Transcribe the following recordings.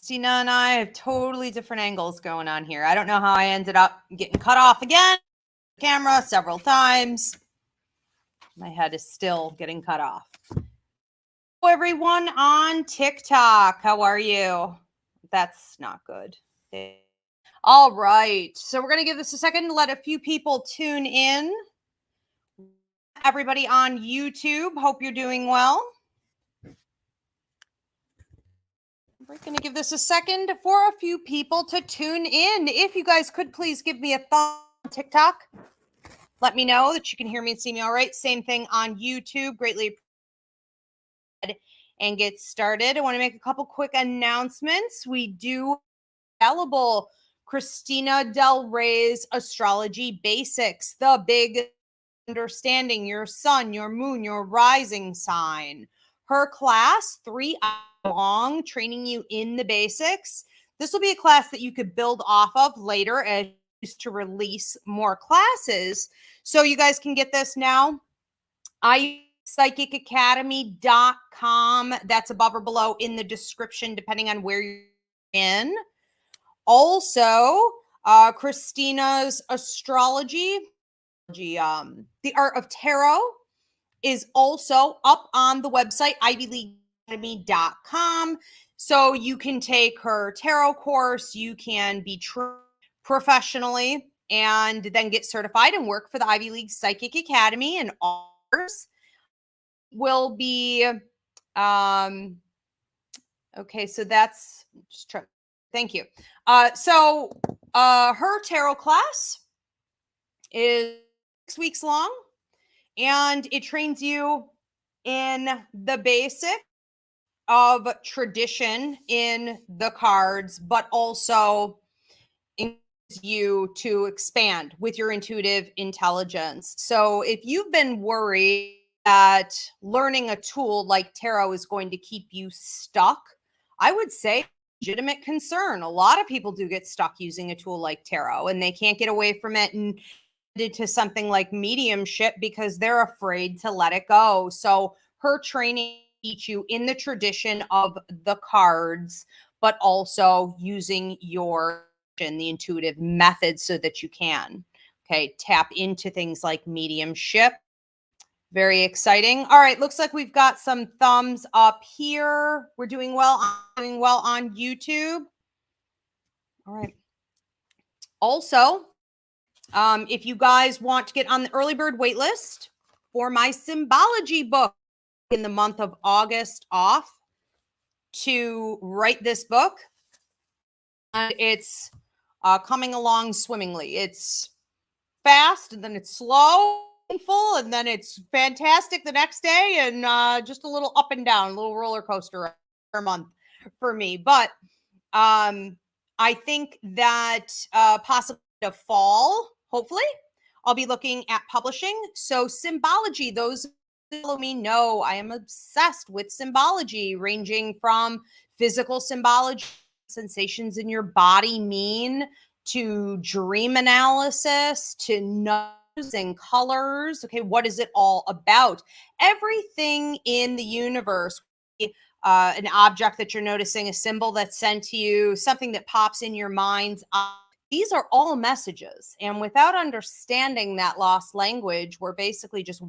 Christina and I have totally different angles going on here. I don't know how I ended up getting cut off again. Camera several times. My head is still getting cut off. Hello, everyone on TikTok. How are you? That's not good. All right. So we're going to give this a second to let a few people tune in. Everybody on YouTube, hope you're doing well. We're going to give this a second for a few people to tune in. If you guys could please give me a thumb on TikTok. Let me know that you can hear me and see me all right. Same thing on YouTube. Greatly appreciate. And get started. I want to make a couple quick announcements. We do available Christina DelRey's Astrology Basics, the big understanding your sun, your moon, your rising sign. Her class, 3 hours long, training you in the basics. This will be a class that you could build off of later as to release more classes. So you guys can get this now. psychicacademy.com. That's above or below in the description, depending on where you're in. Also, Christina's Astrology, the Art of Tarot, is also up on the website, ivyleagueacademy.com. So you can take her tarot course, you can be trained professionally, and then get certified and work for the Ivy League Psychic Academy. And ours will be, okay, so that's, just try, thank you. So her tarot class is 6 weeks long, and it trains you in the basic of tradition in the cards, but also you to expand with your intuitive intelligence. So if you've been worried that learning a tool like tarot is going to keep you stuck, I would say legitimate concern. A lot of people do get stuck using a tool like tarot, and they can't get away from it and into something like mediumship because they're afraid to let it go. So her training teach you in the tradition of the cards, but also using the intuitive method so that you can, tap into things like mediumship. Very exciting. All right, looks like we've got some thumbs up here. We're doing well on YouTube. All right. Also, if you guys want to get on the early bird waitlist for my symbology book in the month of August off to write this book, and it's coming along swimmingly. It's fast, and then it's slow, painful, and then it's fantastic the next day, and just a little up and down, a little roller coaster per month for me. But I think that possibly the fall, hopefully, I'll be looking at publishing. So symbology, those who follow me know I am obsessed with symbology, ranging from physical symbology, sensations in your body mean, to dream analysis, to numbers and colors. Okay, what is it all about? Everything in the universe, an object that you're noticing, a symbol that's sent to you, something that pops in your mind's eye. These are all messages. And without understanding that lost language, we're basically just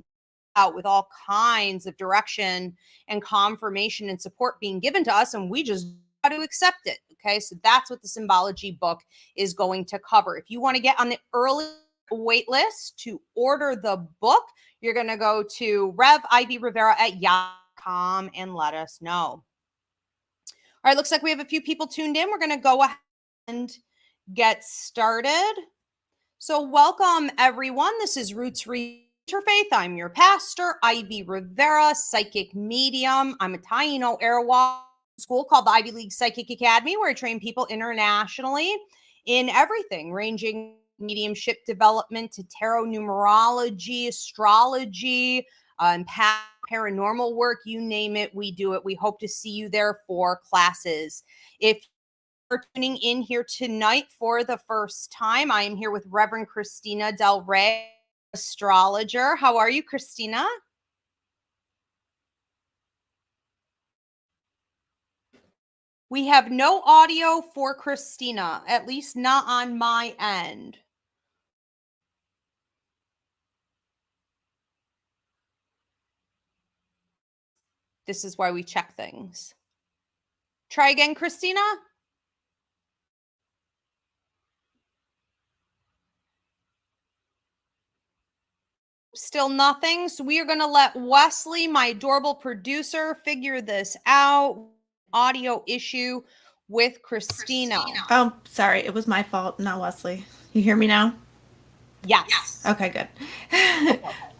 out with all kinds of direction and confirmation and support being given to us, and we just got to accept it. Okay, so that's what the symbology book is going to cover. If you want to get on the early wait list to order the book, you're going to go to Rivera at yahoo.com and let us know. All right, looks like we have a few people tuned in. We're going to go ahead and get started. So welcome, everyone. This is Roots InterFaith. I'm your pastor, Ivy Rivera, psychic medium. I'm a Taino Arawak school called the Ivy League Psychic Academy, where I train people internationally in everything, ranging mediumship development to tarot numerology, astrology, and paranormal work. You name it, we do it. We hope to see you there for classes. If you're tuning in here tonight for the first time, I am here with Reverend Christina DelRey, Astrologer. How are you, Christina? We have no audio for Christina, at least not on my end. This is why we check things. Try again, Christina. Still nothing. So we are going to let Wesley, my adorable producer, figure this out. Audio issue with Christina. Oh, sorry. It was my fault, not Wesley. You hear me now? Yes. Okay, good.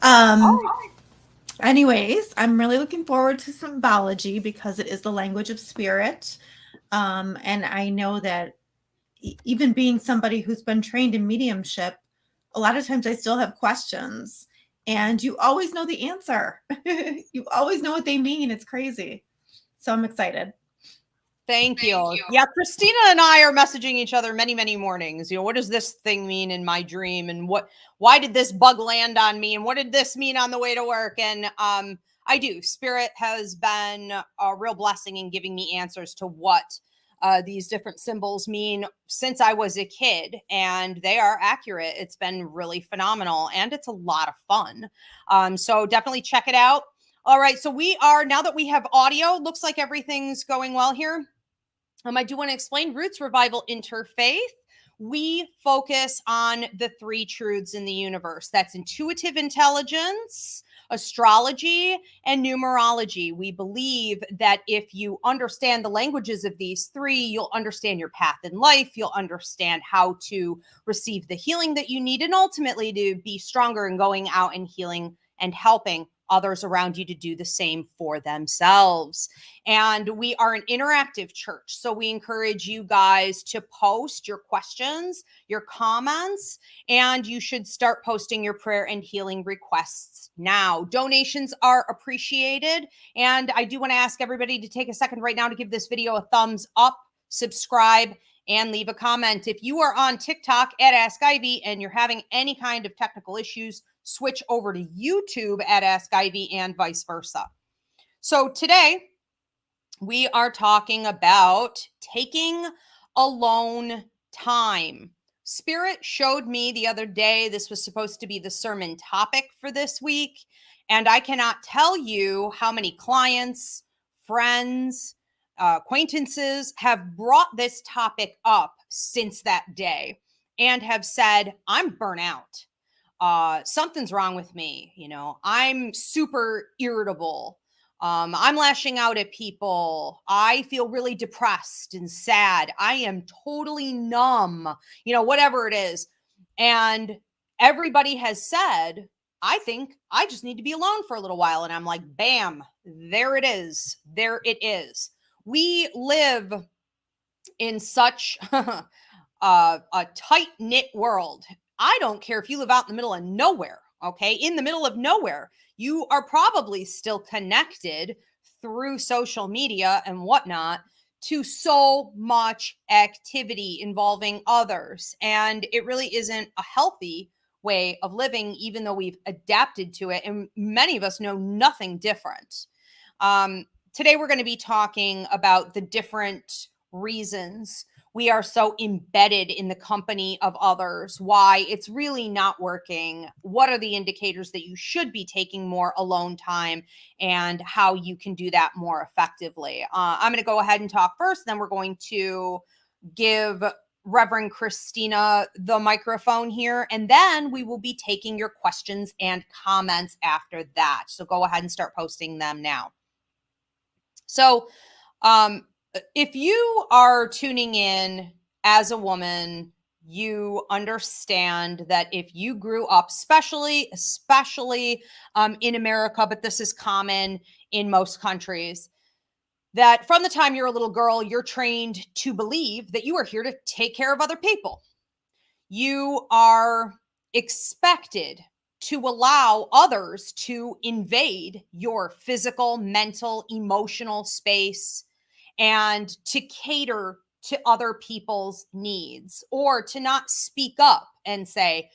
All right. Anyways, I'm really looking forward to symbology because it is the language of spirit. And I know that even being somebody who's been trained in mediumship, a lot of times I still have questions. And you always know the answer. You always know what they mean. It's crazy. So I'm excited. Thank you. Yeah, Christina and I are messaging each other many, many mornings. What does this thing mean in my dream? And why did this bug land on me? And what did this mean on the way to work? And I do. Spirit has been a real blessing in giving me answers to what these different symbols mean since I was a kid, and they are accurate. It's been really phenomenal, and it's a lot of fun. So definitely check it out. All right, so now that we have audio, looks like everything's going well here. I do want to explain Roots Revival Interfaith. We focus on the three truths in the universe. That's intuitive intelligence, astrology, and numerology. We believe that if you understand the languages of these three, you'll understand your path in life. You'll understand how to receive the healing that you need, and ultimately to be stronger in going out and healing and helping others around you to do the same for themselves. And we are an interactive church. So we encourage you guys to post your questions, your comments, and you should start posting your prayer and healing requests now. Donations are appreciated. And I do want to ask everybody to take a second right now to give this video a thumbs up, subscribe, and leave a comment. If you are on TikTok at Ask Ivy and you're having any kind of technical issues, switch over to YouTube at Ask Ivy and vice versa. So today we are talking about taking alone time. Spirit showed me the other day, this was supposed to be the sermon topic for this week. And I cannot tell you how many clients, friends, acquaintances have brought this topic up since that day and have said, I'm burnt out. Something's wrong with me. I'm super irritable. I'm lashing out at people. I feel really depressed and sad. I am totally numb, whatever it is. And everybody has said, I think I just need to be alone for a little while. And I'm like, bam, there it is. There it is. We live in such a tight-knit world. I don't care if you live out in the middle of nowhere, okay? In the middle of nowhere, you are probably still connected through social media and whatnot to so much activity involving others. And it really isn't a healthy way of living, even though we've adapted to it. And many of us know nothing different. Today, we're going to be talking about the different reasons we are so embedded in the company of others, why it's really not working, what are the indicators that you should be taking more alone time, and how you can do that more effectively. I'm going to go ahead and talk first, then we're going to give Reverend Christina the microphone here, and then we will be taking your questions and comments after that. So go ahead and start posting them now. So, if you are tuning in as a woman, you understand that if you grew up, especially in America, but this is common in most countries, that from the time you're a little girl, you're trained to believe that you are here to take care of other people. You are expected to allow others to invade your physical, mental, emotional space, and to cater to other people's needs, or to not speak up and say,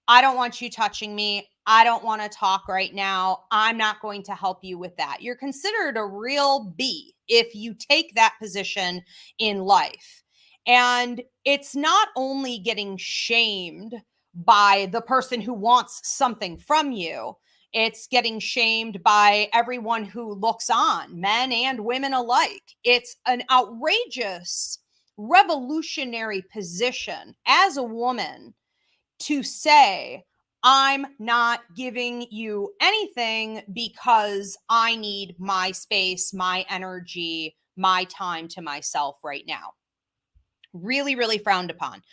I don't want you touching me. I don't want to talk right now. I'm not going to help you with that. You're considered a real B if you take that position in life. And it's not only getting shamed by the person who wants something from you, it's getting shamed by everyone who looks on, men and women alike. It's an outrageous, revolutionary position as a woman to say, I'm not giving you anything because I need my space, my energy, my time to myself right now. Really, really frowned upon.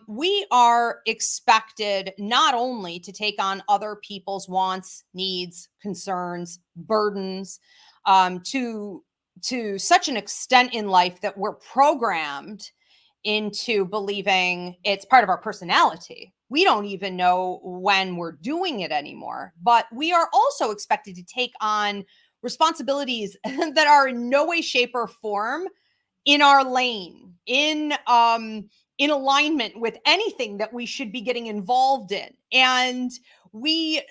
We are expected not only to take on other people's wants, needs, concerns, burdens, to such an extent in life that we're programmed into believing it's part of our personality. We don't even know when we're doing it anymore, but we are also expected to take on responsibilities that are in no way, shape, or form in our lane, in alignment with anything that we should be getting involved in. And we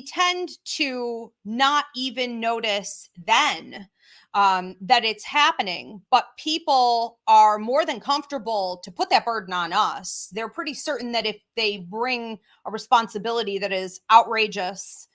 tend to not even notice then that it's happening, but people are more than comfortable to put that burden on us. They're pretty certain that if they bring a responsibility that is outrageous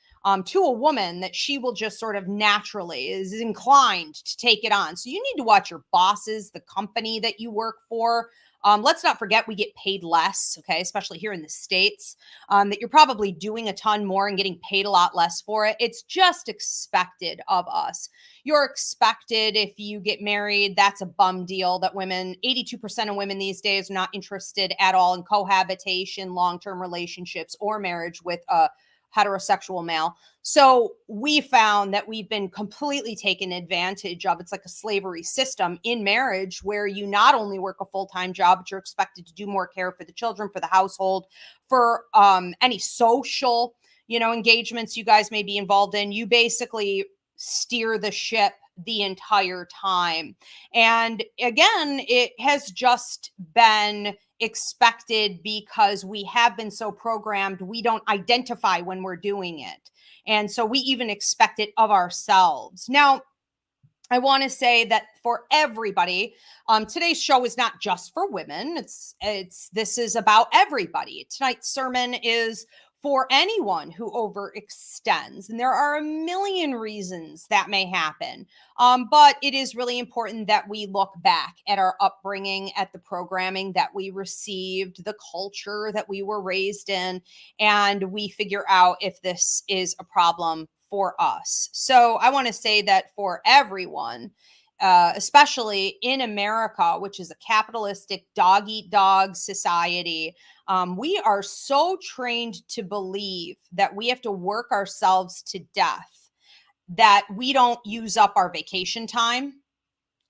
to a woman, that she will just sort of naturally is inclined to take it on. So you need to watch your bosses, the company that you work for. Let's not forget we get paid less, okay, especially here in the States, that you're probably doing a ton more and getting paid a lot less for it. It's just expected of us. You're expected if you get married, that's a bum deal that 82% of women these days are not interested at all in cohabitation, long-term relationships, or marriage with a heterosexual male. So we found that we've been completely taken advantage of. It's like a slavery system in marriage where you not only work a full-time job, but you're expected to do more care for the children, for the household, for any social, engagements you guys may be involved in. You basically steer the ship the entire time. And again, it has just been expected because we have been so programmed, we don't identify when we're doing it. And so we even expect it of ourselves. Now, I want to say that for everybody, today's show is not just for women. This is about everybody. Tonight's sermon is for anyone who overextends. And there are a million reasons that may happen. But it is really important that we look back at our upbringing, at the programming that we received, the culture that we were raised in, and we figure out if this is a problem for us. So I want to say that for everyone, especially in America, which is a capitalistic dog-eat-dog society, we are so trained to believe that we have to work ourselves to death, that we don't use up our vacation time.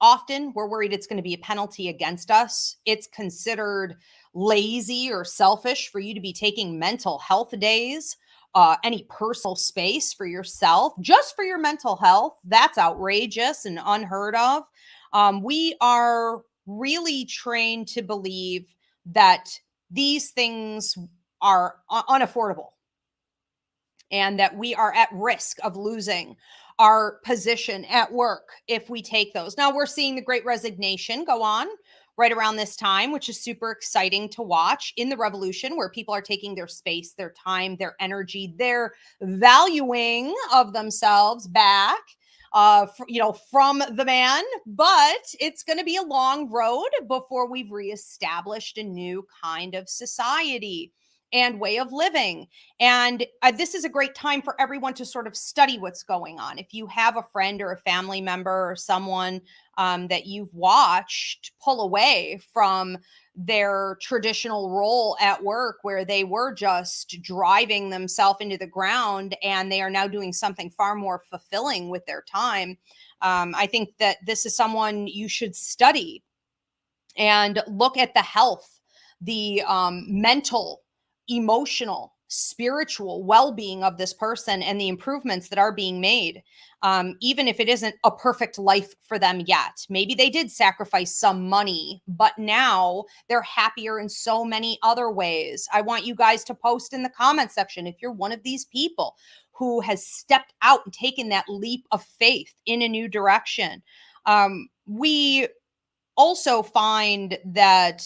Often we're worried it's going to be a penalty against us. It's considered lazy or selfish for you to be taking mental health days, any personal space for yourself, just for your mental health. That's outrageous and unheard of. We are really trained to believe that these things are unaffordable and that we are at risk of losing our position at work if we take those. Now, we're seeing the Great Resignation go on right around this time, which is super exciting to watch in the revolution, where people are taking their space, their time, their energy, their valuing of themselves back, from the man. But it's going to be a long road before we've reestablished a new kind of society and way of living. And this is a great time for everyone to sort of study what's going on. If you have a friend or a family member or someone that you've watched pull away from their traditional role at work, where they were just driving themselves into the ground and they are now doing something far more fulfilling with their time, I think that this is someone you should study and look at the health, the mental, emotional spiritual well-being of this person and the improvements that are being made, even if it isn't a perfect life for them yet. Maybe they did sacrifice some money, but now they're happier in so many other ways. I want you guys to post in the comment section if you're one of these people who has stepped out and taken that leap of faith in a new direction. We also find that,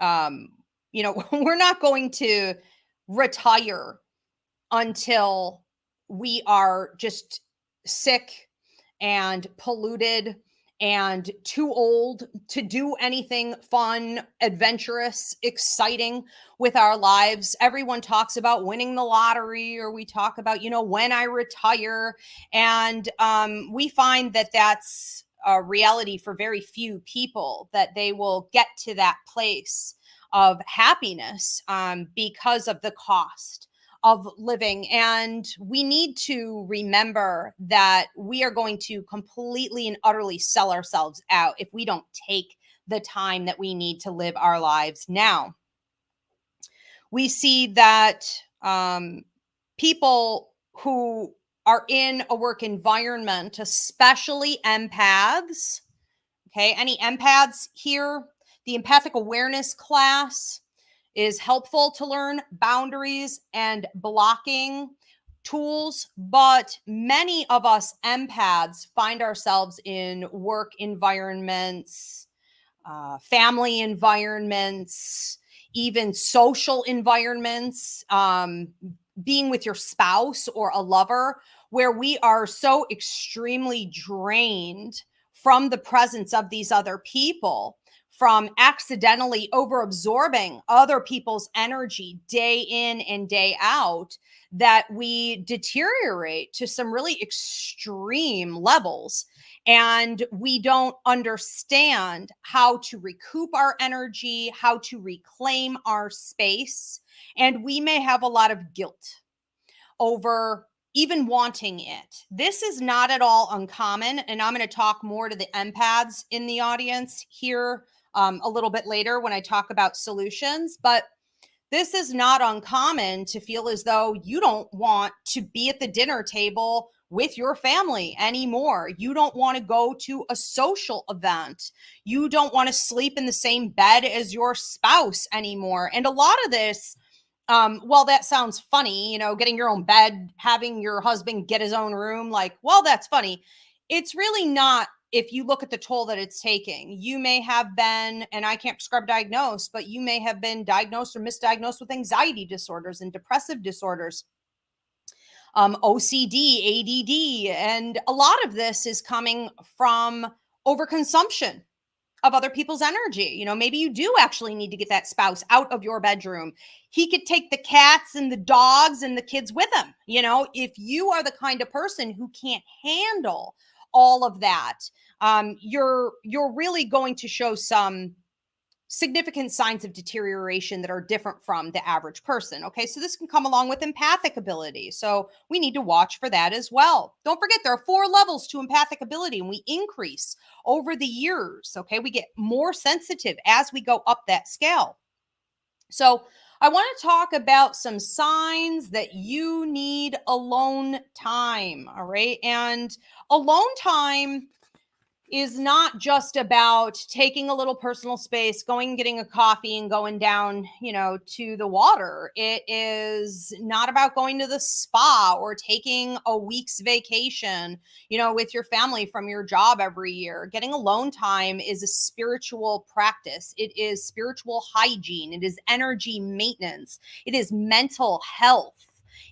we're not going to retire until we are just sick and polluted and too old to do anything fun, adventurous, exciting with our lives. Everyone talks about winning the lottery, or we talk about, when I retire. And we find that that's a reality for very few people, that they will get to that place of happiness because of the cost of living. And we need to remember that we are going to completely and utterly sell ourselves out if we don't take the time that we need to live our lives now. We see that people who are in a work environment, especially empaths, okay, any empaths here? The empathic awareness class is helpful to learn boundaries and blocking tools, but many of us empaths find ourselves in work environments, family environments, even social environments, being with your spouse or a lover, where we are so extremely drained from the presence of these other people, from accidentally overabsorbing other people's energy day in and day out, that we deteriorate to some really extreme levels. And we don't understand how to recoup our energy, how to reclaim our space. And we may have a lot of guilt over even wanting it. This is not at all uncommon. And I'm going to talk more to the empaths in the audience here a little bit later when I talk about solutions. But this is not uncommon to feel as though you don't want to be at the dinner table with your family anymore. You don't want to go to a social event. You don't want to sleep in the same bed as your spouse anymore. And a lot of this, well, that sounds funny, getting your own bed, having your husband get his own room, that's funny. It's really not. If you look at the toll that it's taking, you may have been, and I can't prescribe diagnose, but you may have been diagnosed or misdiagnosed with anxiety disorders and depressive disorders, OCD, ADD. And a lot of this is coming from overconsumption of other people's energy. Maybe you do actually need to get that spouse out of your bedroom. He could take the cats and the dogs and the kids with him. If you are the kind of person who can't handle all of that, you're really going to show some significant signs of deterioration that are different from the average person. Okay, so this can come along with empathic ability. So we need to watch for that as well. Don't forget, there are 4 levels to empathic ability, and we increase over the years. Okay, we get more sensitive as we go up that scale. So I want to talk about some signs that you need alone time. All right, and alone time is not just about taking a little personal space, going and getting a coffee and going down, to the water. It is not about going to the spa or taking a week's vacation, with your family from your job every year. Getting alone time is a spiritual practice. It is spiritual hygiene. It is energy maintenance. It is mental health.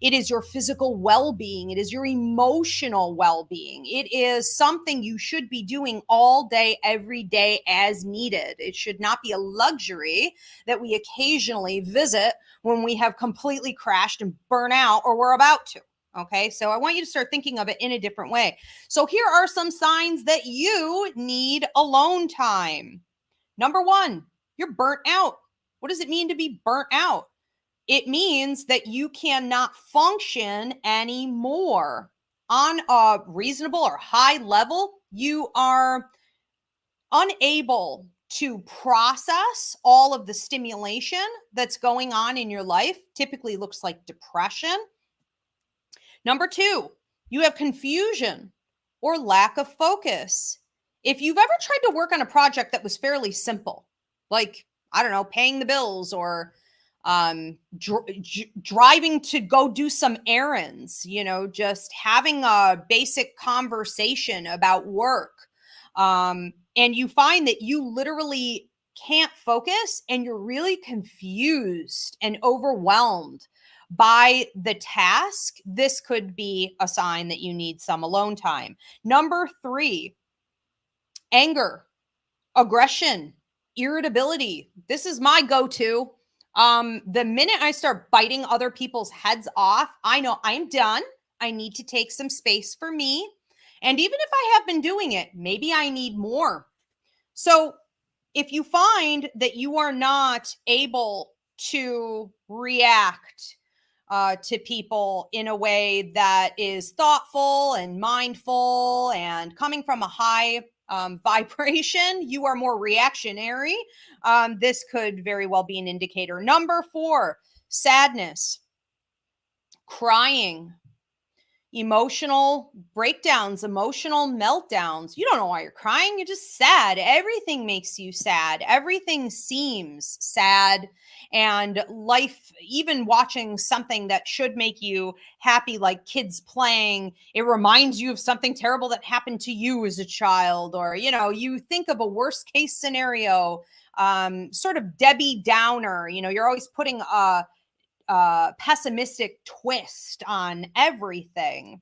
It is your physical well-being. It is your emotional well-being. It is something you should be doing all day, every day as needed. It should not be a luxury that we occasionally visit when we have completely crashed and burnt out or we're about to. Okay, so I want you to start thinking of it in a different way. So here are some signs that you need alone time. Number 1, you're burnt out. What does it mean to be burnt out? It means that you cannot function anymore on a reasonable or high level. You are unable to process all of the stimulation that's going on in your life. Typically looks like depression. Number 2, you have confusion or lack of focus. If you've ever tried to work on a project that was fairly simple, like, I don't know, paying the bills or driving to go do some errands, just having a basic conversation about work, and you find that you literally can't focus and you're really confused and overwhelmed by the task, this could be a sign that you need some alone time. Number 3, anger, aggression, irritability. This is my go-to. The minute I start biting other people's heads off, I know I'm done. I need to take some space for me. And even if I have been doing it, maybe I need more. So if you find that you are not able to react to people in a way that is thoughtful and mindful and coming from a high vibration, you are more reactionary. This could very well be an indicator. Number 4, sadness, crying, emotional breakdowns, emotional meltdowns. You don't know why you're crying. You're just sad. Everything makes you sad. Everything seems sad. And life, even watching something that should make you happy, like kids playing, it reminds you of something terrible that happened to you as a child. Or, you think of a worst case scenario, sort of Debbie Downer. You're always putting a pessimistic twist on everything.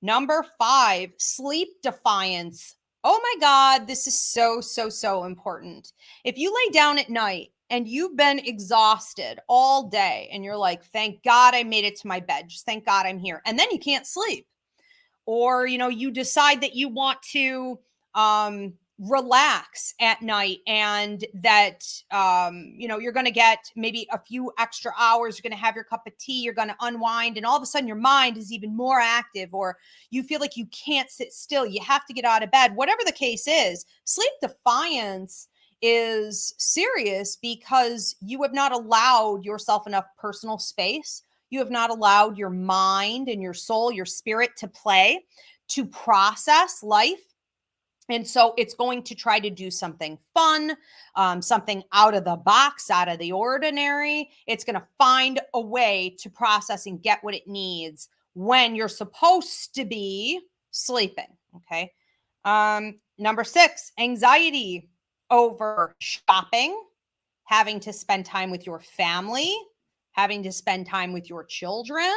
Number 5, sleep defiance. Oh my God, this is so important. If you lay down at night and you've been exhausted all day and you're like, thank God I made it to my bed. Just thank God I'm here. And then you can't sleep. Or, you decide that you want to relax at night and that, you're going to get maybe a few extra hours. You're going to have your cup of tea. You're going to unwind. And all of a sudden your mind is even more active, or you feel like you can't sit still. You have to get out of bed. Whatever the case is, sleep defiance is serious because you have not allowed yourself enough personal space. You have not allowed your mind and your soul, your spirit to play, to process life. And so it's going to try to do something fun, something out of the box, out of the ordinary. It's going to find a way to process and get what it needs when you're supposed to be sleeping. Okay. Number 6, anxiety over shopping, having to spend time with your family, having to spend time with your children,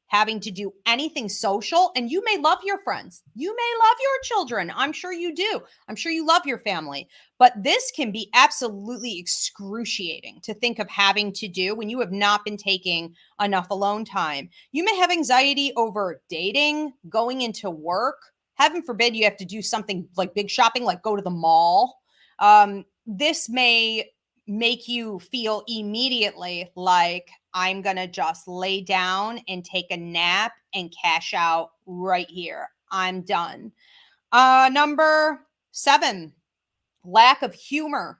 having to do anything social. And you may love your friends. You may love your children. I'm sure you do. I'm sure you love your family. But this can be absolutely excruciating to think of having to do when you have not been taking enough alone time. You may have anxiety over dating, going into work. Heaven forbid you have to do something like big shopping, like go to the mall. This may make you feel immediately like, I'm going to just lay down and take a nap and cash out right here. I'm done. Number 7, lack of humor.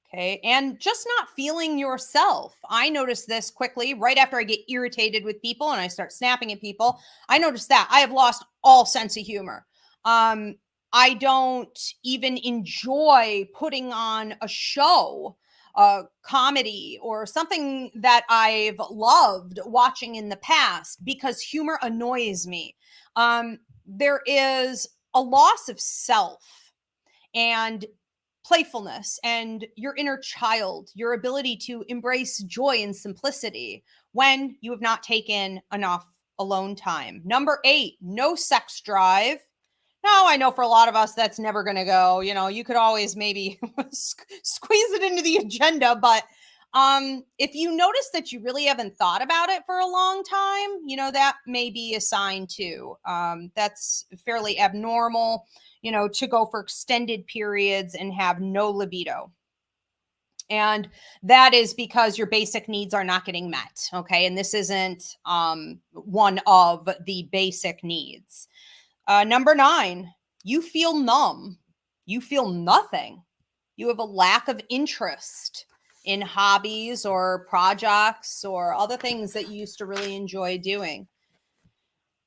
Okay. And just not feeling yourself. I notice this quickly right after I get irritated with people and I start snapping at people. I notice that I have lost all sense of humor. I don't even enjoy putting on a show, comedy or something that I've loved watching in the past, because humor annoys me. There is a loss of self and playfulness and your inner child, your ability to embrace joy and simplicity when you have not taken enough alone time. Number 8, no sex drive. Now, I know for a lot of us, that's never going to go. You could always maybe squeeze it into the agenda. But if you notice that you really haven't thought about it for a long time, that may be a sign too. That's fairly abnormal, to go for extended periods and have no libido. And that is because your basic needs are not getting met. Okay. And this isn't one of the basic needs. Number 9, you feel numb. You feel nothing. You have a lack of interest in hobbies or projects or other things that you used to really enjoy doing.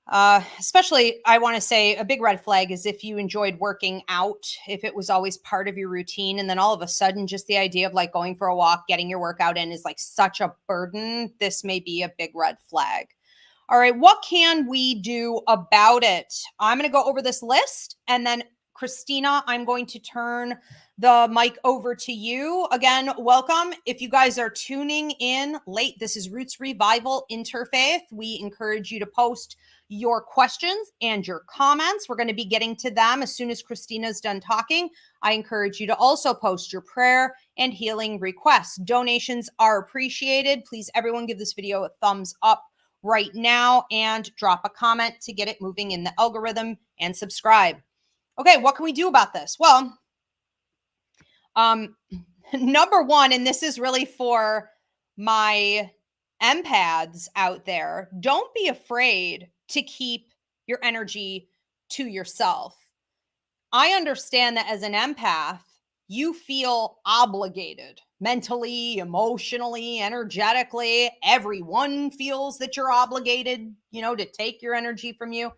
Especially, I want to say a big red flag is if you enjoyed working out, if it was always part of your routine, and then all of a sudden, just the idea of like going for a walk, getting your workout in is like such a burden. This may be a big red flag. All right, what can we do about it? I'm going to go over this list, and then Christina, I'm going to turn the mic over to you. Again, welcome. If you guys are tuning in late, this is Roots Revival Interfaith. We encourage you to post your questions and your comments. We're going to be getting to them as soon as Christina's done talking. I encourage you to also post your prayer and healing requests. Donations are appreciated. Please, everyone, give this video a thumbs up right now and drop a comment to get it moving in the algorithm and subscribe. Okay, what can we do about this? Well, number one, and this is really for my empaths out there, don't be afraid to keep your energy to yourself. I understand that as an empath, you feel obligated mentally, emotionally, energetically. Everyone feels that you're obligated, to take your energy from you.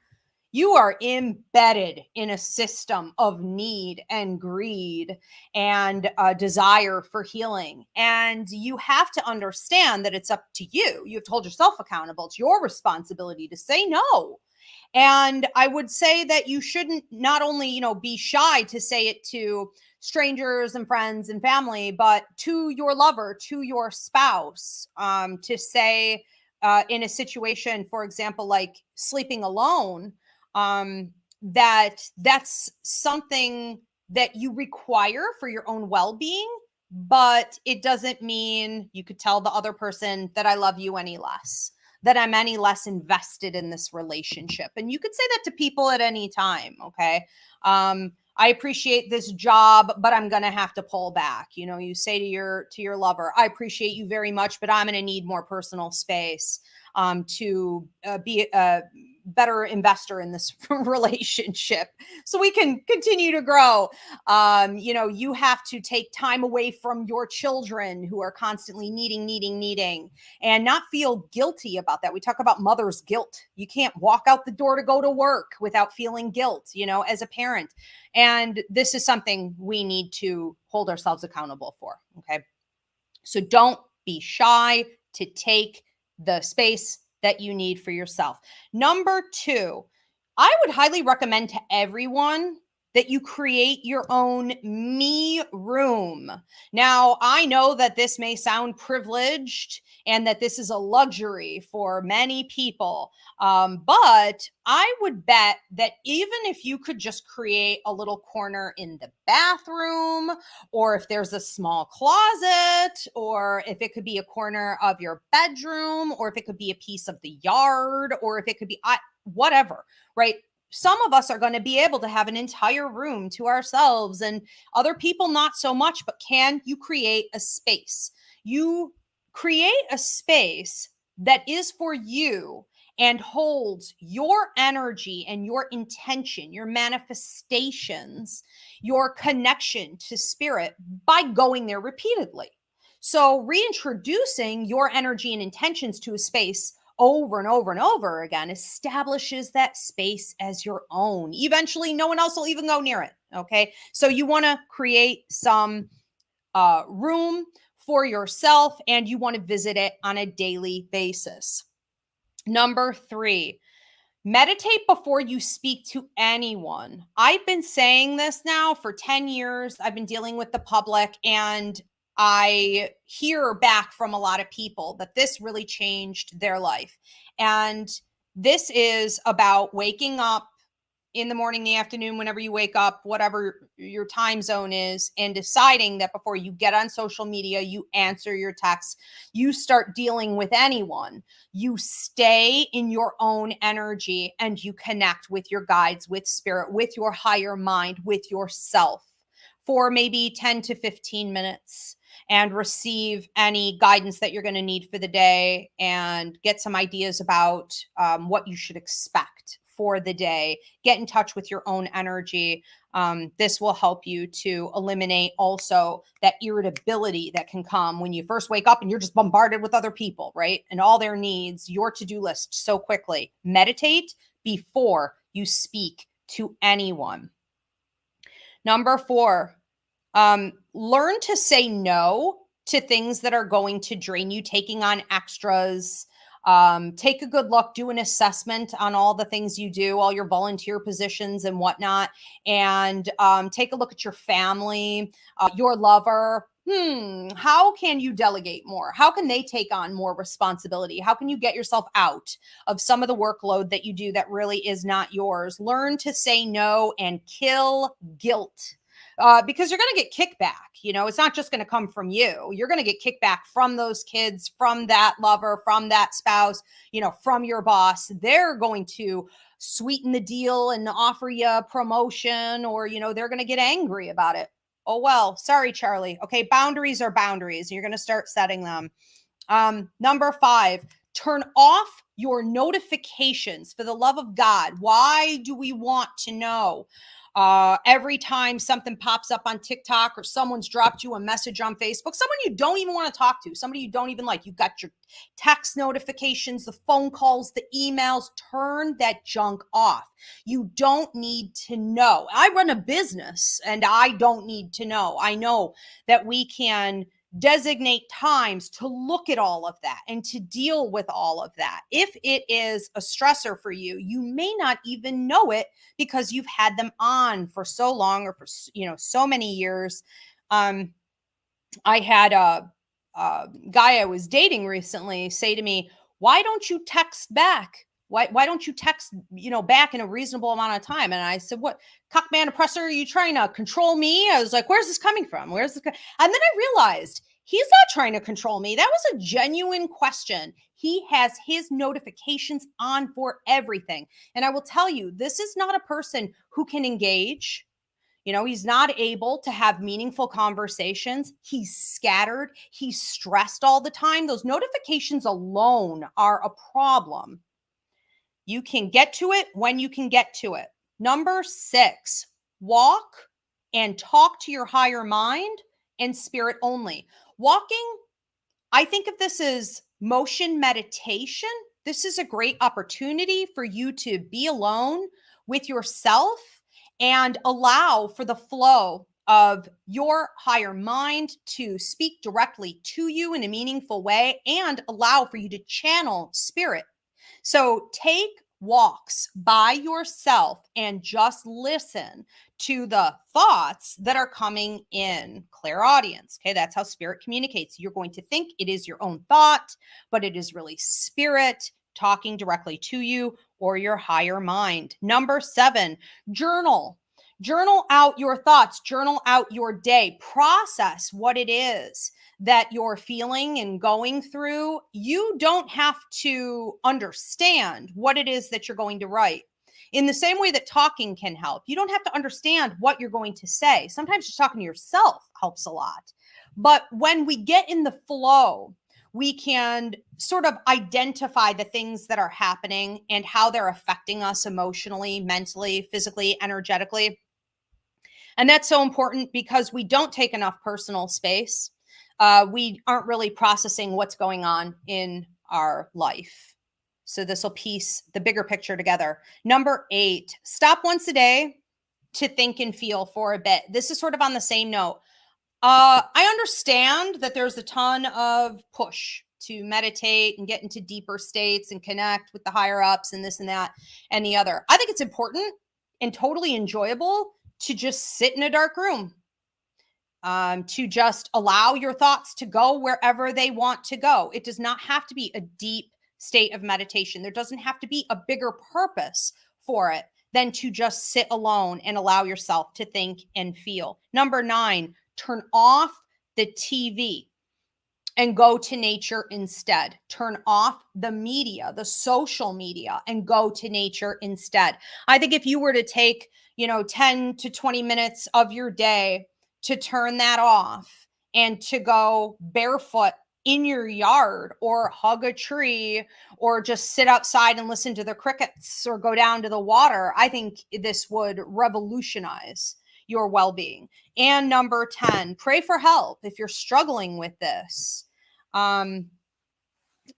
You are embedded in a system of need and greed and a desire for healing. And you have to understand that it's up to you. You have to hold yourself accountable. It's your responsibility to say no. And I would say that you shouldn't not only, be shy to say it to strangers and friends and family, but to your lover, to your spouse, to say in a situation, for example, like sleeping alone, that's something that you require for your own well-being, but it doesn't mean you could tell the other person that I love you any less, that I'm any less invested in this relationship. And you could say that to people at any time. Okay. I appreciate this job, but I'm going to have to pull back. You say to your lover, I appreciate you very much, but I'm going to need more personal space to be a better investor in this relationship so we can continue to grow. You have to take time away from your children who are constantly needing, and not feel guilty about that. We talk about mother's guilt. You can't walk out the door to go to work without feeling guilt, as a parent. And this is something we need to hold ourselves accountable for. Okay. So don't be shy to take the space that you need for yourself. Number two, I would highly recommend to everyone that you create your own me room. Now, I know that this may sound privileged and that this is a luxury for many people, but I would bet that even if you could just create a little corner in the bathroom, or if there's a small closet, or if it could be a corner of your bedroom, or if it could be a piece of the yard, or if it could be whatever, right? Some of us are going to be able to have an entire room to ourselves, and other people not so much. But can you create a space? You create a space that is for you and holds your energy and your intention, your manifestations, your connection to spirit by going there repeatedly. So reintroducing your energy and intentions to a space over and over and over again establishes that space as your own. Eventually, no one else will even go near it. Okay. So you want to create some room for yourself, and you want to visit it on a daily basis. Number three, meditate before you speak to anyone. I've been saying this now for 10 years. I've been dealing with the public, and I hear back from a lot of people that this really changed their life. And this is about waking up in the morning, the afternoon, whenever you wake up, whatever your time zone is, and deciding that before you get on social media, you answer your texts, you start dealing with anyone, you stay in your own energy and you connect with your guides, with spirit, with your higher mind, with yourself for maybe 10 to 15 minutes and receive any guidance that you're going to need for the day and get some ideas about what you should expect for the day. Get in touch with your own energy. This will help you to eliminate also that irritability that can come when you first wake up and you're just bombarded with other people, right? And all their needs, your to-do list so quickly. Meditate before you speak to anyone. Number 4, learn to say no to things that are going to drain you, taking on extras. Take a good look, do an assessment on all the things you do, all your volunteer positions and whatnot, and take a look at your family, your lover. How can you delegate more? How can they take on more responsibility? How can you get yourself out of some of the workload that you do that really is not yours? Learn to say no and kill guilt. Because you're going to get kickback. It's not just going to come from you. You're going to get kickback from those kids, from that lover, from that spouse, from your boss. They're going to sweeten the deal and offer you a promotion, or, they're going to get angry about it. Oh, well, sorry, Charlie. Okay, boundaries are boundaries. You're going to start setting them. Number 5, turn off your notifications. For the love of God, why do we want to know? Every time something pops up on TikTok or someone's dropped you a message on Facebook, someone you don't even want to talk to, somebody you don't even like, you've got your text notifications, the phone calls, the emails, turn that junk off. You don't need to know. I run a business and I don't need to know. I know that we can designate times to look at all of that and to deal with all of that. If it is a stressor for you, you may not even know it because you've had them on for so long or for, so many years. I had a guy I was dating recently say to me, "Why don't you text back? Why don't you text, back in a reasonable amount of time?" And I said, "What cockman oppressor, are you trying to control me?" I was like, "Where's this coming from? Where's this?" And then I realized he's not trying to control me. That was a genuine question. He has his notifications on for everything. And I will tell you, this is not a person who can engage. He's not able to have meaningful conversations. He's scattered. He's stressed all the time. Those notifications alone are a problem. You can get to it when you can get to it. Number 6, walk and talk to your higher mind and spirit only. Walking, I think of this as motion meditation. This is a great opportunity for you to be alone with yourself and allow for the flow of your higher mind to speak directly to you in a meaningful way and allow for you to channel spirit. So take walks by yourself and just listen to the thoughts that are coming in. Clairaudience. Okay, that's how spirit communicates. You're going to think it is your own thought, but it is really spirit talking directly to you or your higher mind. Number 7, journal. Journal out your thoughts, journal out your day, process what it is that you're feeling and going through. You don't have to understand what it is that you're going to write. In the same way that talking can help, you don't have to understand what you're going to say. Sometimes just talking to yourself helps a lot. But when we get in the flow, we can sort of identify the things that are happening and how they're affecting us emotionally, mentally, physically, energetically. And that's so important because we don't take enough personal space. We aren't really processing what's going on in our life. So this will piece the bigger picture together. Number 8, stop once a day to think and feel for a bit. This is sort of on the same note. I understand that there's a ton of push to meditate and get into deeper states and connect with the higher ups and this and that and the other. I think it's important and totally enjoyable to just sit in a dark room, to just allow your thoughts to go wherever they want to go. It does not have to be a deep state of meditation. There doesn't have to be a bigger purpose for it than to just sit alone and allow yourself to think and feel. Number 9, turn off the TV and go to nature instead. Turn off the media, the social media, and go to nature instead. I think if you were to take, 10 to 20 minutes of your day to turn that off and to go barefoot in your yard, or hug a tree, or just sit outside and listen to the crickets, or go down to the water. I think this would revolutionize your well-being. And number 10, pray for help if you're struggling with this.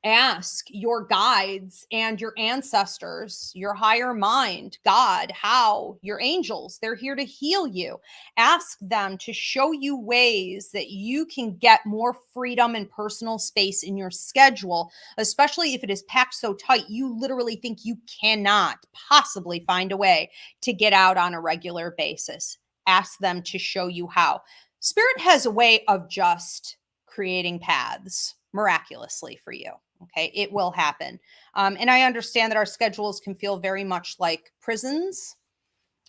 Ask your guides and your ancestors, your higher mind, God, how, your angels, they're here to heal you. Ask them to show you ways that you can get more freedom and personal space in your schedule, especially if it is packed so tight you literally think you cannot possibly find a way to get out on a regular basis. Ask them to show you how. Spirit has a way of just creating paths miraculously for you. Okay, it will happen. And I understand that our schedules can feel very much like prisons.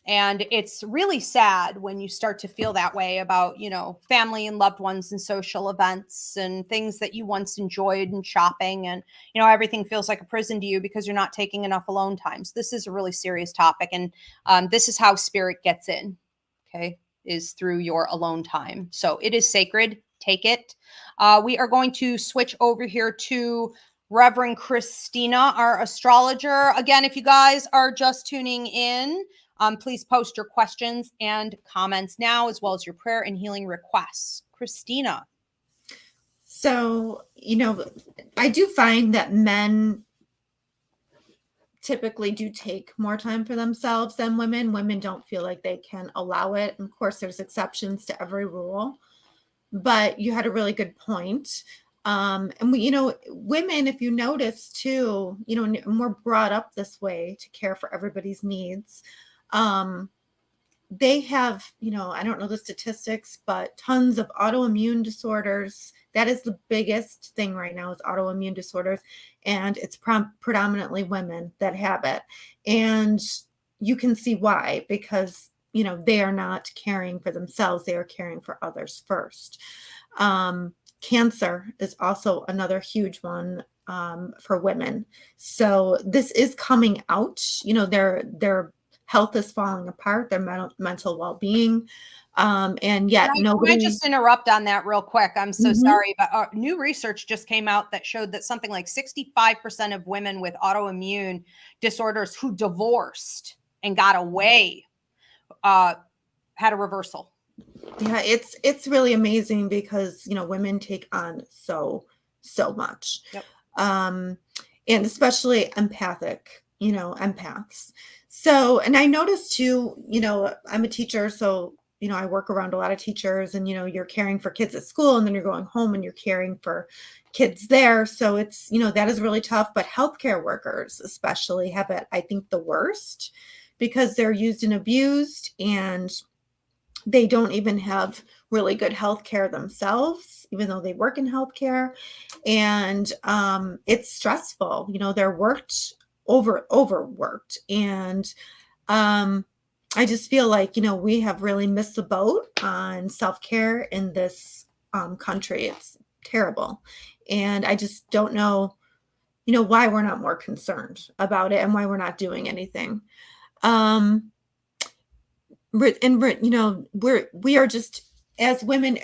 And it's really sad when you start to feel that way about, family and loved ones and social events and things that you once enjoyed, and shopping, and, everything feels like a prison to you because you're not taking enough alone times. This is a really serious topic. And this is how spirit gets in, okay, is through your alone time. So it is sacred. Take it. We are going to switch over here to Reverend Christina, our astrologer. Again, if you guys are just tuning in, please post your questions and comments now, as well as your prayer and healing requests. Christina. So, I do find that men typically do take more time for themselves than women. Women don't feel like they can allow it. And of course, there's exceptions to every rule. But you had a really good point. And we, women, if you notice too, and we're brought up this way to care for everybody's needs. They have, I don't know the statistics, but tons of autoimmune disorders. That is the biggest thing right now, is autoimmune disorders. And it's predominantly women that have it. And you can see why, because they are not caring for themselves. They are caring for others first. Cancer is also another huge one for women. So this is coming out. Their health is falling apart, their mental well-being. And yet nobody... Can I just interrupt on that real quick? I'm so sorry, but new research just came out that showed that something like 65% of women with autoimmune disorders who divorced and got away had a reversal. Yeah, it's really amazing because women take on so much. Yep. And especially empathic, empaths. So, and I noticed too, I'm a teacher, so I work around a lot of teachers, and you're caring for kids at school, and then you're going home and you're caring for kids there. So it's that is really tough. But healthcare workers especially have it, I think, the worst, because they're used and abused, and they don't even have really good health care themselves, even though they work in healthcare. And it's stressful. They're overworked. And I just feel like, we have really missed the boat on self-care in this country. It's terrible. And I just don't know, why we're not more concerned about it and why we're not doing anything. We are just, as women,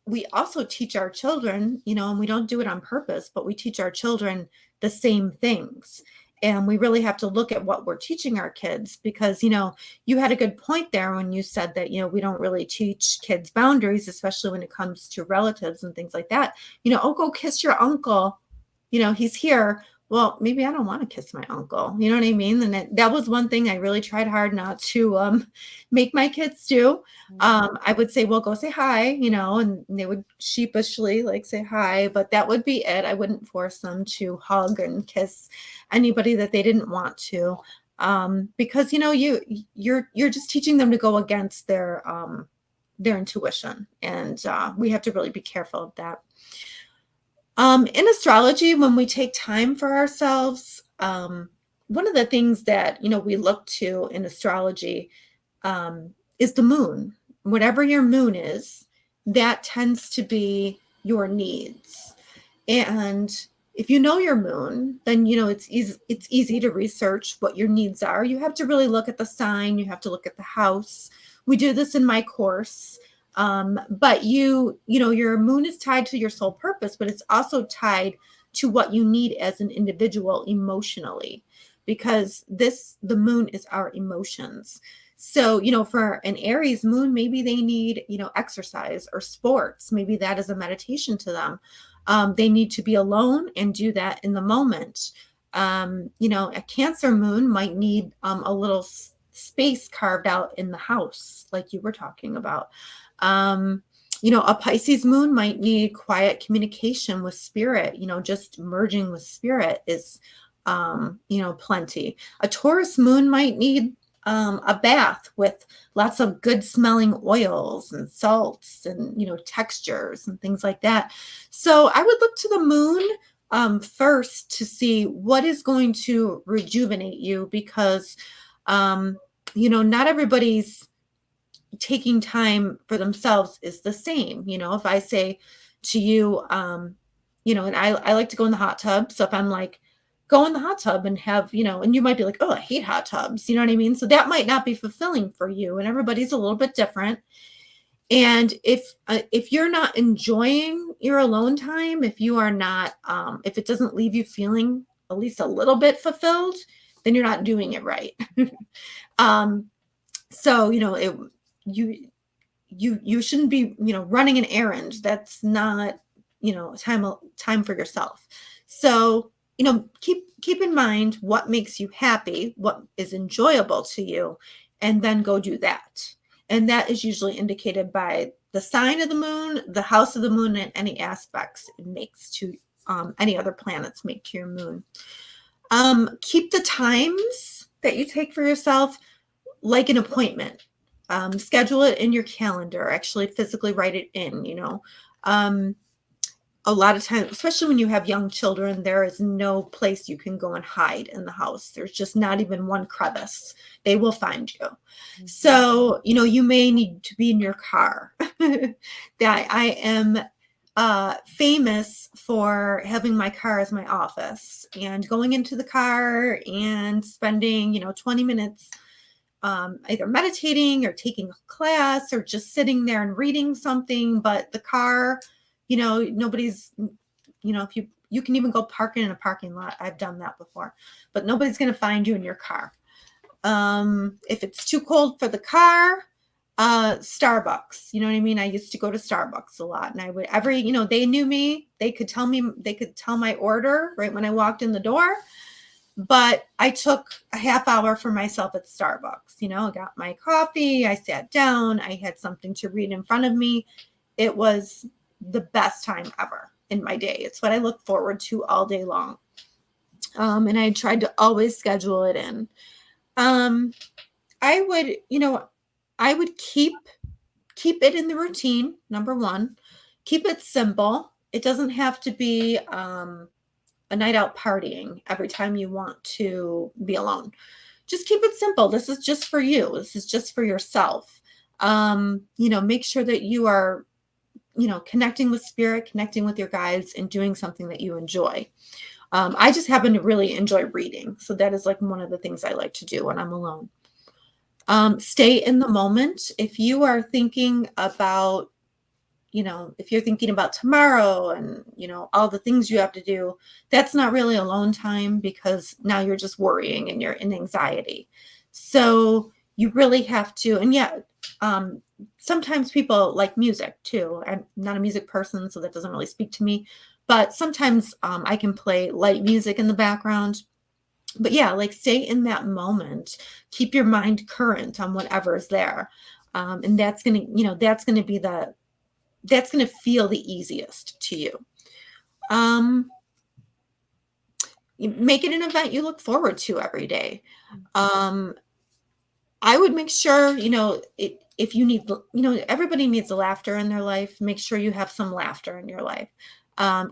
we also teach our children, and we don't do it on purpose, but we teach our children the same things. And we really have to look at what we're teaching our kids, because, you had a good point there when you said that, we don't really teach kids boundaries, especially when it comes to relatives and things like that. Oh, go kiss your uncle. He's here. Well, maybe I don't want to kiss my uncle. You know what I mean? And that was one thing I really tried hard not to make my kids do. I would say, well, go say hi, and they would sheepishly say hi, but that would be it. I wouldn't force them to hug and kiss anybody that they didn't want to, because you're just teaching them to go against their intuition, and we have to really be careful of that. In astrology, when we take time for ourselves, one of the things that, we look to in astrology is the moon. Whatever your moon is, that tends to be your needs. And if you know your moon, then, it's easy to research what your needs are. You have to really look at the sign. You have to look at the house. We do this in my course. But your moon is tied to your soul purpose, but it's also tied to what you need as an individual emotionally, because the moon is our emotions. So, for an Aries moon, maybe they need, exercise or sports. Maybe that is a meditation to them. They need to be alone and do that in the moment. A Cancer moon might need a little space carved out in the house, like you were talking about. A Pisces moon might need quiet communication with spirit, just merging with spirit is, plenty. A Taurus moon might need a bath with lots of good smelling oils and salts and, textures and things like that. So I would look to the moon first to see what is going to rejuvenate you, because, not everybody's taking time for themselves is the same. If I say to you, and I like to go in the hot tub. So if I'm like, go in the hot tub and have, and you might be like, oh, I hate hot tubs. You know what I mean? So that might not be fulfilling for you, and everybody's a little bit different. And if you're not enjoying your alone time, if you are not, if it doesn't leave you feeling at least a little bit fulfilled, then you're not doing it right. So, you shouldn't be, running an errand. That's not, time for yourself. So, keep in mind what makes you happy, what is enjoyable to you, and then go do that. And that is usually indicated by the sign of the moon, the house of the moon, and any aspects it makes to any other planets make to your moon. Keep the times that you take for yourself like an appointment. Schedule it in your calendar, actually physically write it in. A lot of times, especially when you have young children, there is no place you can go and hide in the house. There's just not even one crevice. They will find you. Mm-hmm. So, you may need to be in your car. That I am famous for having my car as my office and going into the car and spending, 20 minutes either meditating or taking a class or just sitting there and reading something. But the car, nobody's, if you can even go parking in a parking lot. I've done that before, but nobody's going to find you in your car. If it's too cold for the car, Starbucks, you know what I mean? I used to go to Starbucks a lot, and I would they knew me, they could tell my order right when I walked in the door. But I took a half hour for myself at Starbucks, I got my coffee, I sat down, I had something to read in front of me. It was the best time ever in my day. It's what I look forward to all day long. And I tried to always schedule it in. I would keep it in the routine. Number one, keep it simple. It doesn't have to be, a night out partying every time you want to be alone. Just keep it simple. This is just for you. This is just for yourself. Make sure that you are, connecting with spirit, connecting with your guides, and doing something that you enjoy. I just happen to really enjoy reading. So that is like one of the things I like to do when I'm alone. Stay in the moment. If you are thinking about, if you're thinking about tomorrow and, all the things you have to do, that's not really alone time, because now you're just worrying and you're in anxiety. So you really have to, and sometimes people like music too. I'm not a music person, so that doesn't really speak to me, but sometimes I can play light music in the background. But stay in that moment, keep your mind current on whatever's there. And that's going to, that's going to feel the easiest to you. Make it an event you look forward to every day. I would make sure, if you need, everybody needs laughter in their life. Make sure you have some laughter in your life.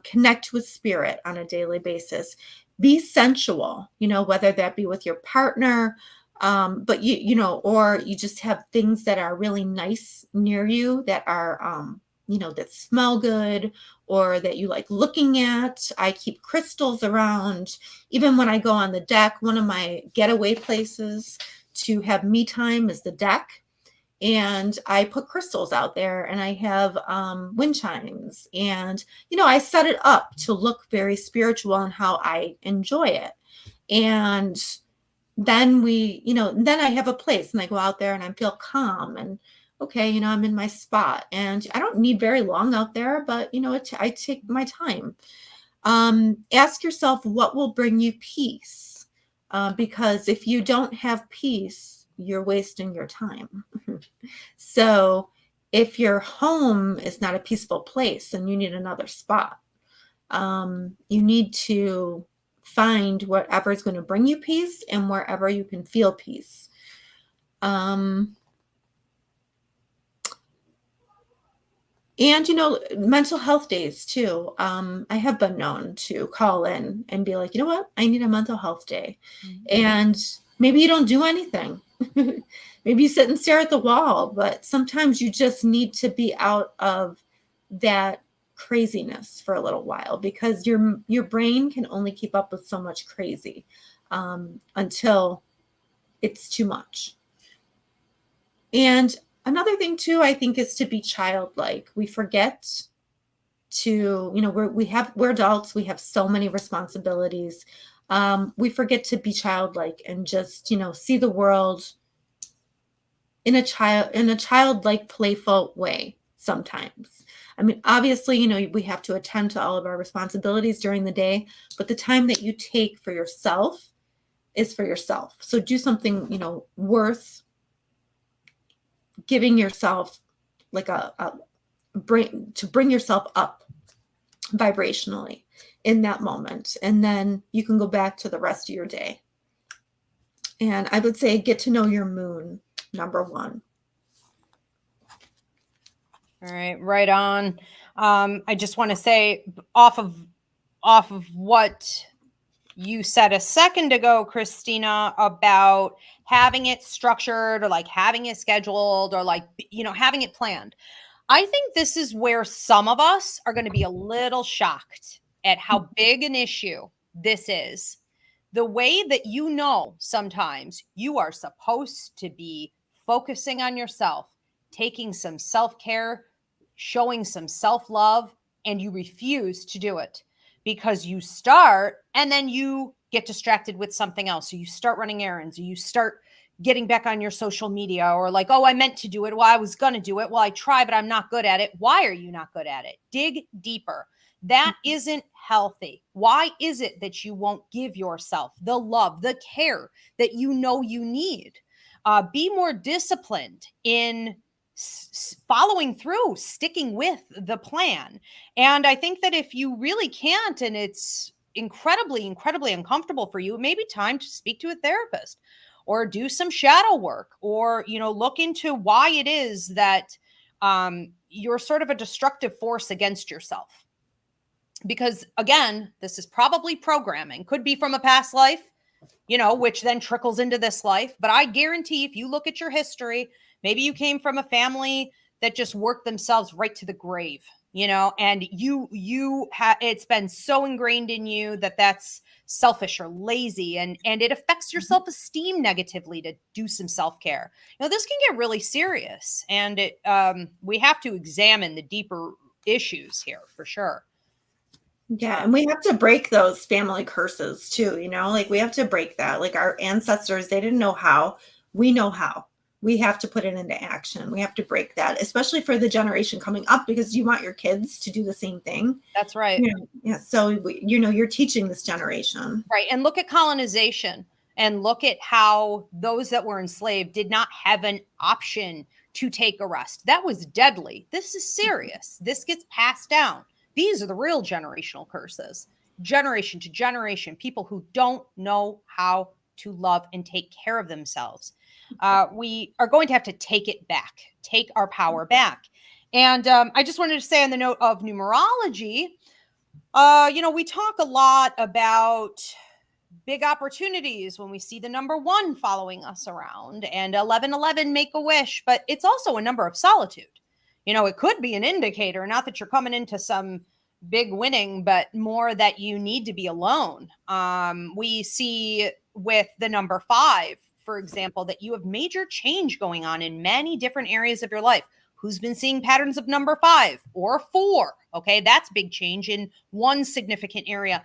Connect with spirit on a daily basis. Be sensual, whether that be with your partner, but or you just have things that are really nice near you that are, that smell good, or that you like looking at. I keep crystals around. Even when I go on the deck, one of my getaway places to have me time is the deck. And I put crystals out there, and I have wind chimes, and I set it up to look very spiritual and how I enjoy it. And then then I have a place, and I go out there and I feel calm, and okay, I'm in my spot, and I don't need very long out there, but I take my time. Ask yourself what will bring you peace, because if you don't have peace, you're wasting your time. So if your home is not a peaceful place, then you need another spot. You need to find whatever is going to bring you peace and wherever you can feel peace. And, mental health days too. I have been known to call in and be like, you know what? I need a mental health day. And maybe you don't do anything. Maybe you sit and stare at the wall, but sometimes you just need to be out of that craziness for a little while, because your brain can only keep up with so much crazy until it's too much. And another thing too, I think, is to be childlike. We forget to, we're adults. We have so many responsibilities. We forget to be childlike and just, see the world in a childlike, playful way sometimes. I mean, obviously, we have to attend to all of our responsibilities during the day, but the time that you take for yourself is for yourself. So do something, worth giving yourself, like to bring yourself up vibrationally in that moment. And then you can go back to the rest of your day. And I would say get to know your moon, number one. All right, right on. I just want to say, off of what you said a second ago, Christina, about having it structured, or like having it scheduled, or like, having it planned. I think this is where some of us are going to be a little shocked at how big an issue this is. The way that sometimes you are supposed to be focusing on yourself, taking some self-care, showing some self-love, and you refuse to do it because you start and then you get distracted with something else. So you start running errands, or you start getting back on your social media, or like, oh, I meant to do it. Well, I was going to do it. Well, I try, but I'm not good at it. Why are you not good at it? Dig deeper. That isn't healthy. Why is it that you won't give yourself the love, the care that you need? Be more disciplined in following through, sticking with the plan. And I think that if you really can't, and it's incredibly, incredibly uncomfortable for you, it may be time to speak to a therapist, or do some shadow work, or, look into why it is that you're sort of a destructive force against yourself. Because again, this is probably programming, could be from a past life, which then trickles into this life. But I guarantee if you look at your history, maybe you came from a family that just worked themselves right to the grave, and it's been so ingrained in you that that's selfish or lazy, and it affects your self-esteem negatively to do some self-care. This can get really serious, and we have to examine the deeper issues here for sure. Yeah, and we have to break those family curses too, like we have to break that. Like our ancestors, they didn't know how. We know how. We have to put it into action. We have to break that, especially for the generation coming up, because you want your kids to do the same thing. That's right. Yeah. So, you're teaching this generation. Right. And look at colonization, and look at how those that were enslaved did not have an option to take a rest. That was deadly. This is serious. This gets passed down. These are the real generational curses, generation to generation, people who don't know how to love and take care of themselves. We are going to have to take it back, take our power back. And I just wanted to say, on the note of numerology, we talk a lot about big opportunities when we see the number 1 following us around, and 1111, make a wish, but it's also a number of solitude. It could be an indicator, not that you're coming into some big winning, but more that you need to be alone. We see with the number 5 for example, that you have major change going on in many different areas of your life. Who's been seeing patterns of number 5 or 4? Okay, that's big change in one significant area.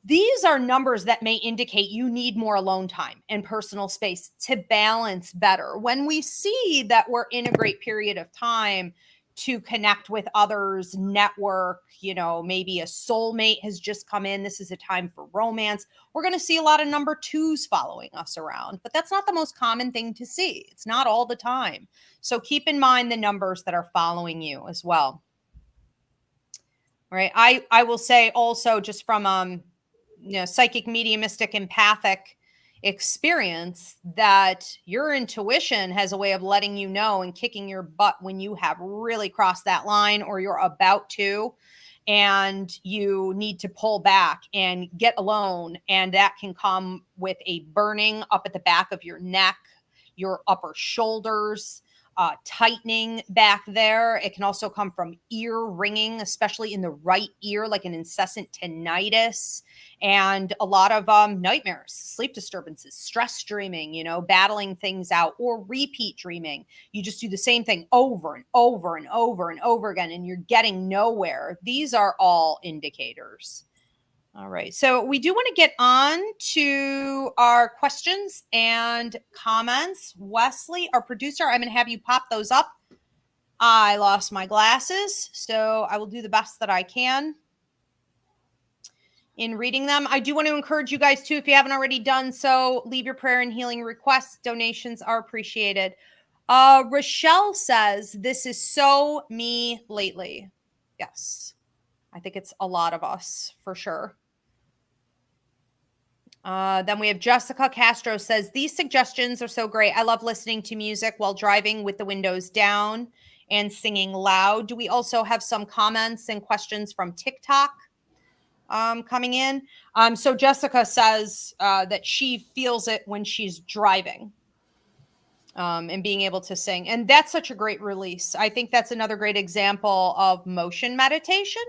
These are numbers that may indicate you need more alone time and personal space to balance better. When we see that we're in a great period of time to connect with others, network, maybe a soulmate has just come in. This is a time for romance. We're going to see a lot of number 2s following us around, but that's not the most common thing to see. It's not all the time. So keep in mind the numbers that are following you as well. All right. I will say also, just from psychic, mediumistic, empathic experience, that your intuition has a way of letting you know and kicking your butt when you have really crossed that line or you're about to, and you need to pull back and get alone. And that can come with a burning up at the back of your neck, your upper shoulders, tightening back there. It can also come from ear ringing, especially in the right ear, like an incessant tinnitus, and a lot of nightmares, sleep disturbances, stress dreaming, battling things out, or repeat dreaming. You just do the same thing over and over and over and over again, and you're getting nowhere. These are all indicators. All right. So we do want to get on to our questions and comments. Wesley, our producer, I'm going to have you pop those up. I lost my glasses, so I will do the best that I can in reading them. I do want to encourage you guys too, if you haven't already done so, leave your prayer and healing requests. Donations are appreciated. Rochelle says, this is so me lately. Yes. I think it's a lot of us for sure. Then we have Jessica Castro says, these suggestions are so great. I love listening to music while driving with the windows down and singing loud. Do we also have some comments and questions from TikTok coming in? So Jessica says that she feels it when she's driving and being able to sing. And that's such a great release. I think that's another great example of motion meditation.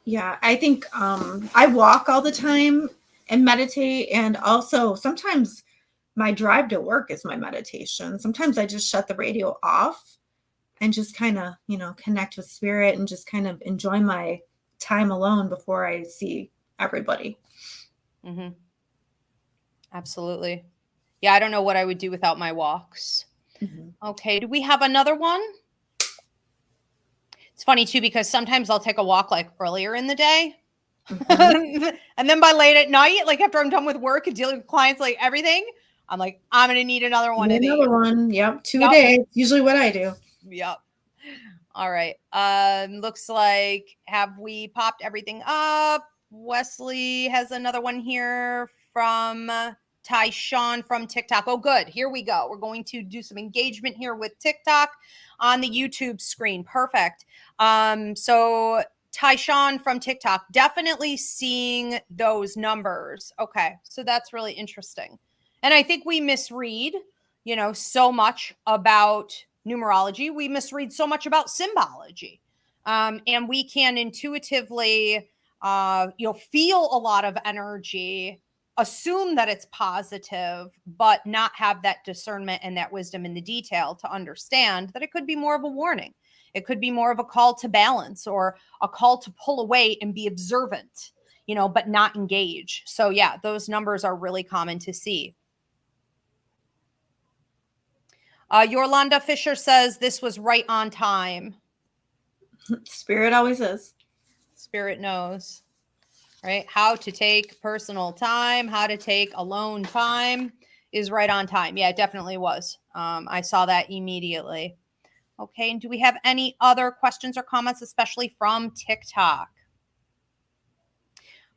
Yeah, I think I walk all the time and meditate. And also sometimes my drive to work is my meditation. Sometimes I just shut the radio off and just kind of, connect with spirit and just kind of enjoy my time alone before I see everybody. Mm-hmm. Absolutely. Yeah, I don't know what I would do without my walks. Mm-hmm. Okay, do we have another one? It's funny too, because sometimes I'll take a walk like earlier in the day. Mm-hmm. And then by late at night, like after I'm done with work and dealing with clients, like everything, I'm like, I'm going to need another one. Another one. Yep. 2 a day. It's usually what I do. Yep. All right. Looks like, have we popped everything up? Wesley has another one here from Tyshawn from TikTok. Oh, good. Here we go. We're going to do some engagement here with TikTok on the YouTube screen. Perfect. So Tyshawn from TikTok, definitely seeing those numbers. Okay. So that's really interesting. And I think we misread, so much about numerology. We misread so much about symbology. And we can intuitively, feel a lot of energy, assume that it's positive, but not have that discernment and that wisdom in the detail to understand that it could be more of a warning. It could be more of a call to balance or a call to pull away and be observant, but not engage. So yeah, those numbers are really common to see. Yolanda Fisher says this was right on time. Spirit always is. Spirit knows, right? How to take personal time, how to take alone time is right on time. Yeah, it definitely was. I saw that immediately. Okay, and do we have any other questions or comments, especially from TikTok?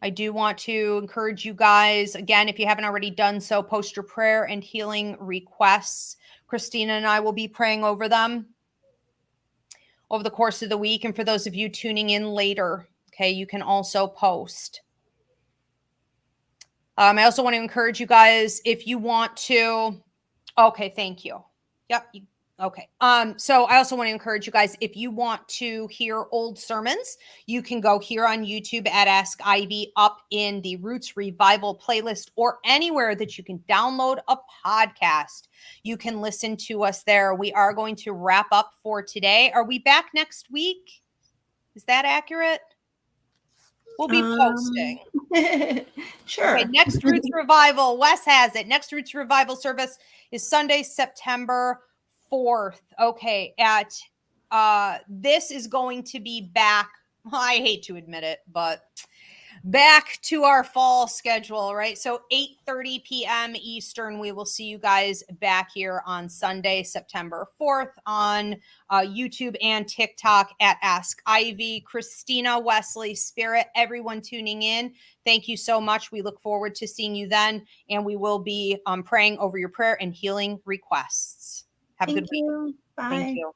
I do want to encourage you guys, again, if you haven't already done so, post your prayer and healing requests. Christina and I will be praying over them over the course of the week. And for those of you tuning in later, okay, you can also post. I also want to encourage you guys, if you want to, okay, thank you. Yep, Okay. So I also want to encourage you guys, if you want to hear old sermons, you can go here on YouTube at Ask Ivy, up in the Roots Revival playlist, or anywhere that you can download a podcast. You can listen to us there. We are going to wrap up for today. Are we back next week? Is that accurate? We'll be posting. Sure. Okay, next Roots Revival, Wes has it. Next Roots Revival service is Sunday, September 4th. Okay, at this is going to be back. I hate to admit it, but back to our fall schedule, right? So 8:30 p.m. Eastern, we will see you guys back here on Sunday, September 4th on YouTube and TikTok at Ask Ivy. Christina, Wesley, Spirit, everyone tuning in, thank you so much. We look forward to seeing you then, and we will be praying over your prayer and healing requests. Have a good week. Thank you. Bye. Thank you.